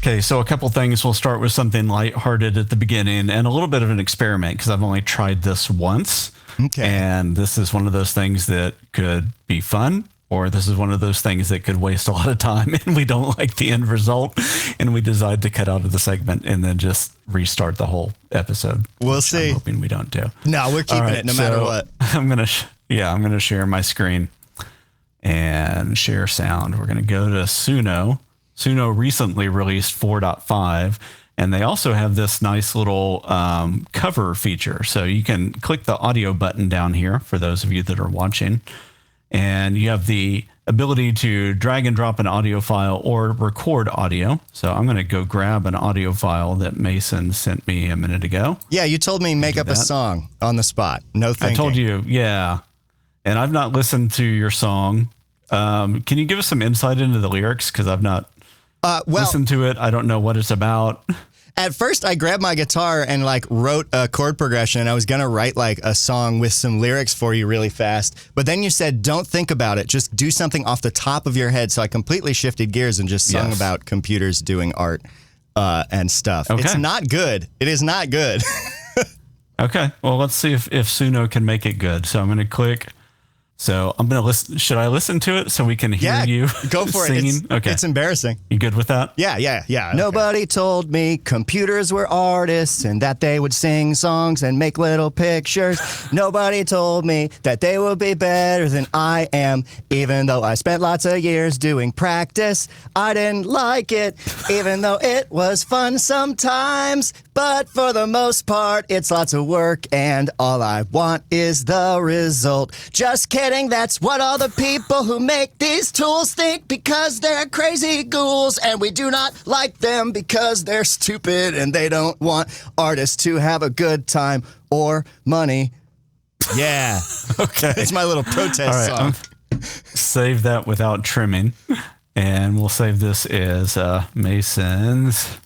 Okay, so a couple things. We'll start with something lighthearted at the beginning and a little bit of an experiment because I've only tried this once. Okay. And this is one of those things that could be fun, or this is one of those things that could waste a lot of time and we don't like the end result and we decide to cut out of the segment and then just restart the whole episode. We'll see. I'm hoping we don't do. No, we're keeping it no matter what. I'm going to share my screen and share sound. We're going to go to Suno. Suno recently released 4.5, and they also have this nice little cover feature. So you can click the audio button down here for those of you that are watching, and you have the ability to drag and drop an audio file or record audio. So I'm going to go grab an audio file that Mason sent me a minute ago. Yeah, you told me make up a song on the spot. No thinking. I told you, yeah. And I've not listened to your song. Can you give us some insight into the lyrics? Because I've not listened to it. I don't know what it's about. At first, I grabbed my guitar and wrote a chord progression, and I was going to write a song with some lyrics for you really fast. But then you said, don't think about it. Just do something off the top of your head. So I completely shifted gears and just sung about computers doing art and stuff. Okay. It's not good. It is not good. Okay. Well, let's see if Suno can make it good. So I'm going to click. So I'm going to listen. Should I listen to it so we can hear you go for singing? it. It's embarrassing. You good with that? Yeah. Okay. Nobody told me computers were artists and that they would sing songs and make little pictures. Nobody told me that they would be better than I am, even though I spent lots of years doing practice. I didn't like it, even though it was fun sometimes. But for the most part, it's lots of work, and all I want is the result. Just kidding, that's what all the people who make these tools think, because they're crazy ghouls, and we do not like them because they're stupid and they don't want artists to have a good time or money. Yeah. Okay. It's my little protest song. Save that without trimming, and we'll save this as Mason's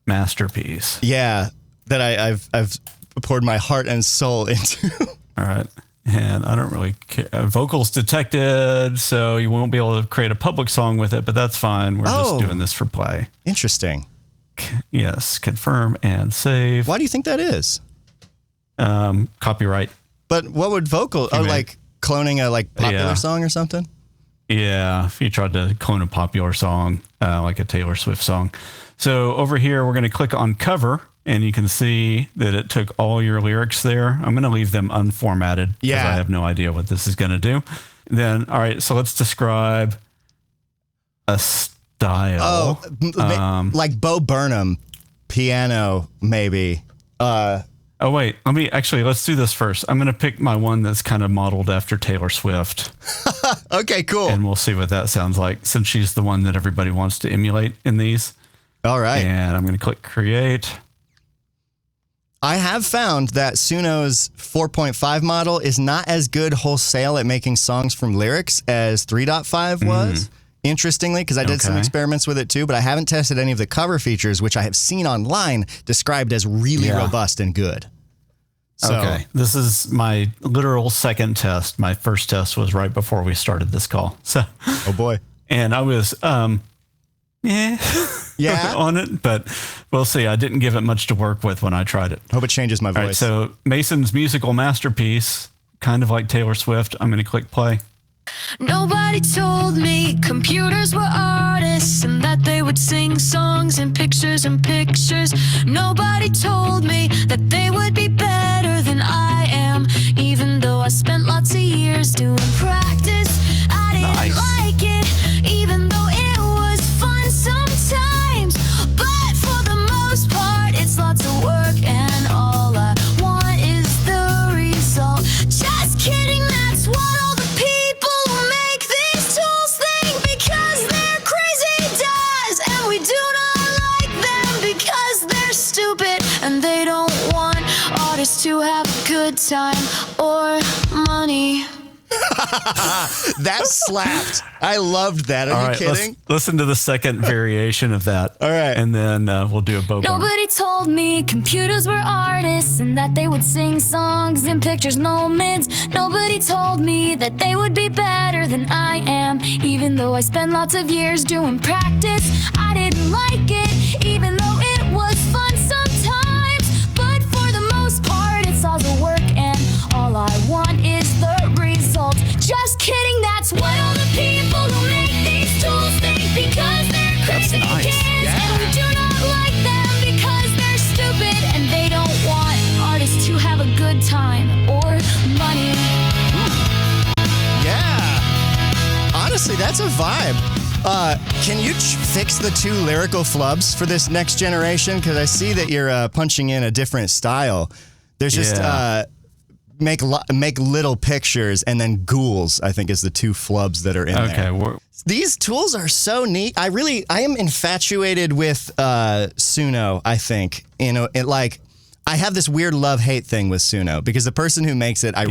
masterpiece. Yeah, that I've poured my heart and soul into. All right. And I don't really care. Vocals detected, so you won't be able to create a public song with it, but that's fine. We're just doing this for play. Interesting. Yes. Confirm and save. Why do you think that is? Copyright. But what would vocal... Oh, cloning a popular song or something? Yeah. If you tried to clone a popular song, like a Taylor Swift song. So over here, we're going to click on cover, and you can see that it took all your lyrics there. I'm going to leave them unformatted because I have no idea what this is going to do. Then, all right, so let's describe a style. Oh, like Bo Burnham piano, maybe. Oh, wait, let's do this first. I'm going to pick my one that's kind of modeled after Taylor Swift. Okay, cool. And we'll see what that sounds like, since she's the one that everybody wants to emulate in these. All right. And I'm going to click create. I have found that Suno's 4.5 model is not as good wholesale at making songs from lyrics as 3.5 was. Interestingly, because I did some experiments with it too, but I haven't tested any of the cover features, which I have seen online described as really robust and good. So, okay. This is my literal second test. My first test was right before we started this call. So, oh boy. And I was, on it, but we'll see. I didn't give it much to work with when I tried it. Hope it changes my voice. All right, so Mason's musical masterpiece, kind of like Taylor Swift. I'm going to click play. Nobody told me computers were artists and that they would sing songs and pictures and pictures. Nobody told me that they would be better than I am, even though I spent lots of years doing practice. I didn't like it, even though it was fun sometimes. But for the most part, it's lots of work, and all I want is the result. Just kidding, that's what all the people who make these tools think, because they're crazy does, and we do not like them because they're stupid and they don't want artists to have a good time or money. That slapped. I loved that. Are you kidding? Listen to the second variation of that. All right. And then we'll do a bow. Nobody told me computers were artists and that they would sing songs and pictures, no mids. Nobody told me that they would be better than I am, even though I spent lots of years doing practice. I didn't like it, even though it was fun sometimes. But for the most part, it's all the work, and all I want is the result. Just kidding, that's what all the people who make these tools think, because they're crooks and nice. kids, and we do not like them because they're stupid, and they don't want artists to have a good time or money. Yeah. Honestly, that's a vibe. Can you fix the two lyrical flubs for this next generation? Because I see that you're punching in a different style. There's just make little pictures, and then ghouls, I think, is the two flubs that are in there. Okay. These tools are so neat. I am infatuated with Suno, I think. You know, I have this weird love-hate thing with Suno, because the person who makes it, I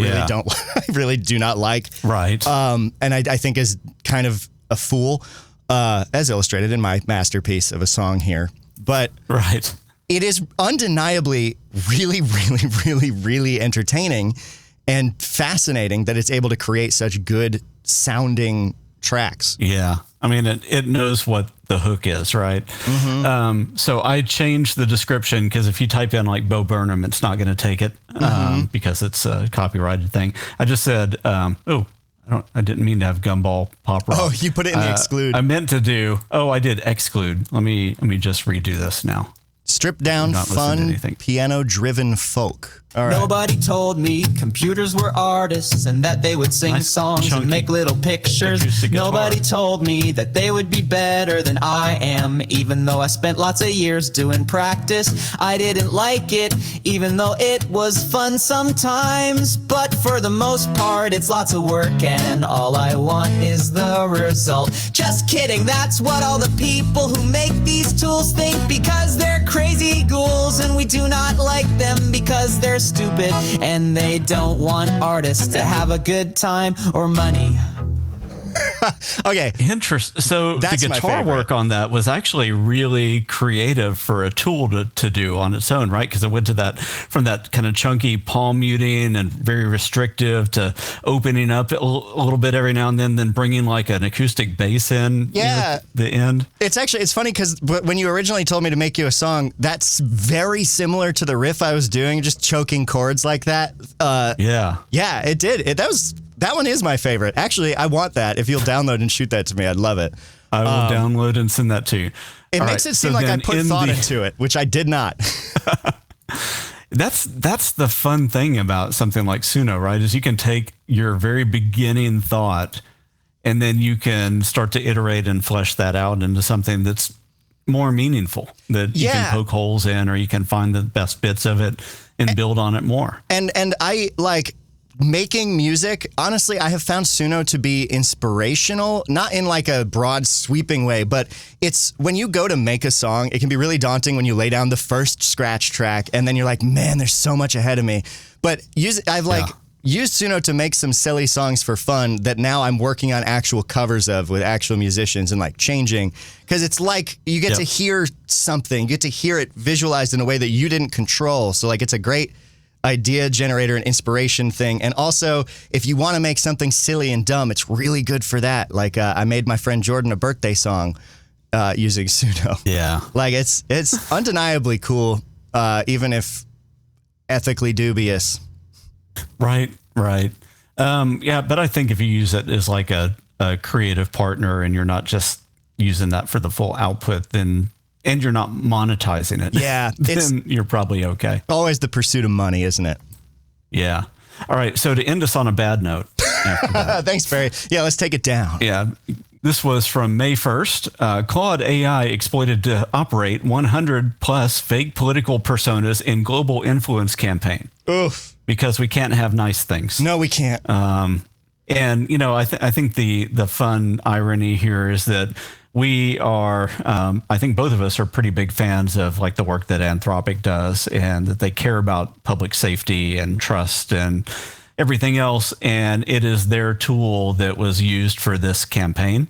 really do not like. Right. And I think is kind of a fool, as illustrated in my masterpiece of a song here. But Right. it is undeniably really, really, really, really entertaining and fascinating that it's able to create such good sounding tracks. Yeah. I mean, it knows what the hook is, right? Mm-hmm. So I changed the description, because if you type in like Bo Burnham, it's not going to take it because it's a copyrighted thing. I just said, I didn't mean to have Gumball Pop Rock. Oh, you put it in the exclude. I meant to do. I did exclude. Let me just redo this now. Stripped down, Not listen to fun, anything. piano-driven folk. All right. Nobody told me computers were artists and that they would sing Nice, songs chunky and make little pictures. acoustic guitar. Nobody told me that they would be better than I am, even though I spent lots of years doing practice. I didn't like it, even though it was fun sometimes. But for the most part, it's lots of work, and all I want is the result. Just kidding, that's what all the people who make these tools think, because they're crazy ghouls, and we do not like them because they're stupid, and they don't want artists to have a good time or money. Okay. Interesting. So That's the my guitar favorite. work on that was actually really creative for a tool to do on its own, right? Because it went to from that kind of chunky palm muting and very restrictive to opening up a little bit every now and then bringing like an acoustic bass in near the end. It's funny because when you originally told me to make you a song, that's very similar to the riff I was doing, just choking chords like that. Yeah. Yeah, it did. That one is my favorite. Actually, I want that. If you'll download and shoot that to me, I'd love it. I will download and send that to you. It All makes right, it seem so like I then put in thought into it, which I did not. That's the fun thing about something like Suno, right? Is you can take your very beginning thought and then you can start to iterate and flesh that out into something that's more meaningful, that you can poke holes in, or you can find the best bits of it and build on it more. And I like making music. Honestly, I have found Suno to be inspirational, not in like a broad sweeping way, but it's when you go to make a song, it can be really daunting when you lay down the first scratch track and then you're like, man, there's so much ahead of me. But I've used Suno to make some silly songs for fun that now I'm working on actual covers of with actual musicians and like changing, because it's like you get to hear something, you get to hear it visualized in a way that you didn't control. So like it's a great idea generator and inspiration thing. And also, if you want to make something silly and dumb, it's really good for that. Like I made my friend Jordan a birthday song using Suno. Yeah. Like it's undeniably cool, even if ethically dubious. Right. Yeah, but I think if you use it as like a creative partner and you're not just using that for the full output, and you're not monetizing it, then you're probably okay. Always the pursuit of money, isn't it? Yeah. All right. So to end us on a bad note. Thanks, Perry. Yeah, let's take it down. Yeah. This was from May 1st. Claude AI exploited to operate 100 plus fake political personas in global influence campaign. Oof. Because we can't have nice things. No, we can't. And, you know, I think the fun irony here is that we are, I think both of us are pretty big fans of like the work that Anthropic does, and that they care about public safety and trust and everything else. And it is their tool that was used for this campaign.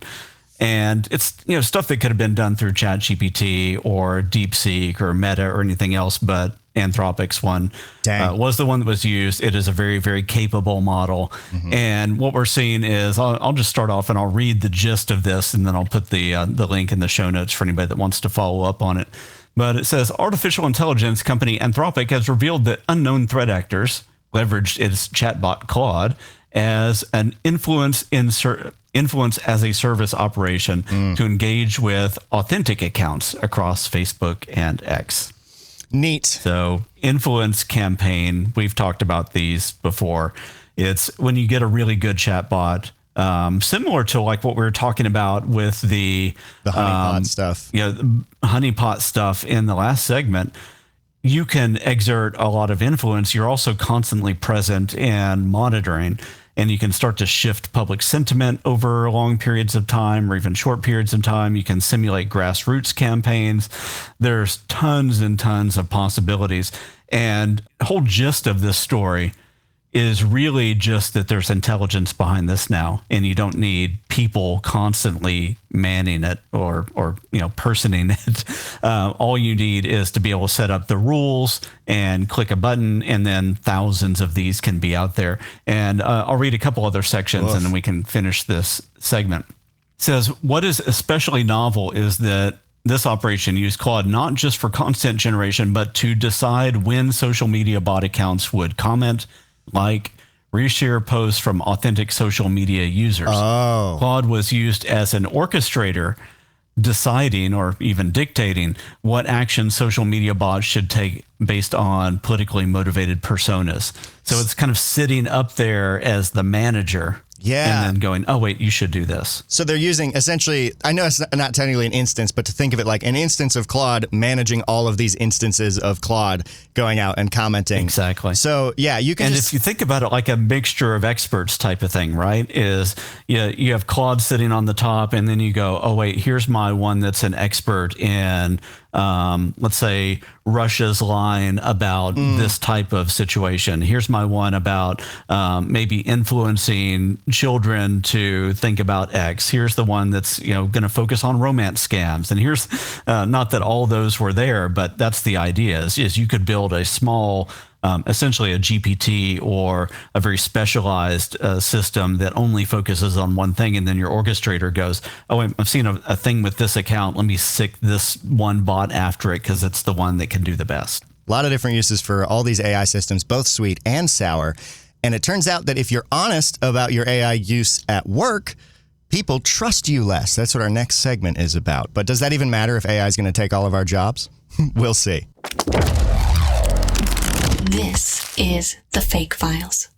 And it's, stuff that could have been done through ChatGPT or DeepSeek or Meta or anything else, but Anthropic's one was the one that was used. It is a very, very capable model. And what we're seeing is, I'll just start off and I'll read the gist of this, and then I'll put the link in the show notes for anybody that wants to follow up on it. But it says, artificial intelligence company Anthropic has revealed that unknown threat actors leveraged its chatbot Claude as an influence as a service operation to engage with authentic accounts across Facebook and X. Neat. So influence campaign, we've talked about these before. It's when you get a really good chatbot, similar to like what we were talking about with the honeypot stuff. Honeypot stuff in the last segment. You can exert a lot of influence. You're also constantly present and monitoring, and you can start to shift public sentiment over long periods of time or even short periods of time. You can simulate grassroots campaigns. There's tons and tons of possibilities. And the whole gist of this story is really just that there's intelligence behind this now, and you don't need people constantly manning it or personing it. All you need is to be able to set up the rules and click a button, and then thousands of these can be out there. And I'll read a couple other sections and then we can finish this segment. It says, what is especially novel is that this operation used Claude not just for content generation, but to decide when social media bot accounts would comment, like, reshare posts from authentic social media users. Claude was used as an orchestrator, deciding or even dictating what action social media bots should take based on politically motivated personas. So it's kind of sitting up there as the manager. Yeah. And then going, oh, wait, you should do this. So they're using essentially, I know it's not technically an instance, but to think of it like an instance of Claude managing all of these instances of Claude going out and commenting. Exactly. So yeah, you can if you think about it like a mixture of experts type of thing, right, is you have Claude sitting on the top, and then you go, oh, wait, here's my one that's an expert in, let's say, Russia's line about this type of situation. Here's my one about maybe influencing children to think about X. Here's the one that's going to focus on romance scams. And here's not that all those were there, but that's the idea is you could build a small, essentially a GPT or a very specialized system that only focuses on one thing. And then your orchestrator goes, oh, I've seen a thing with this account. Let me stick this one bot after it because it's the one that can do the best. A lot of different uses for all these AI systems, both sweet and sour. And it turns out that if you're honest about your AI use at work, people trust you less. That's what our next segment is about. But does that even matter if AI is going to take all of our jobs? We'll see. This is the FAIK Files.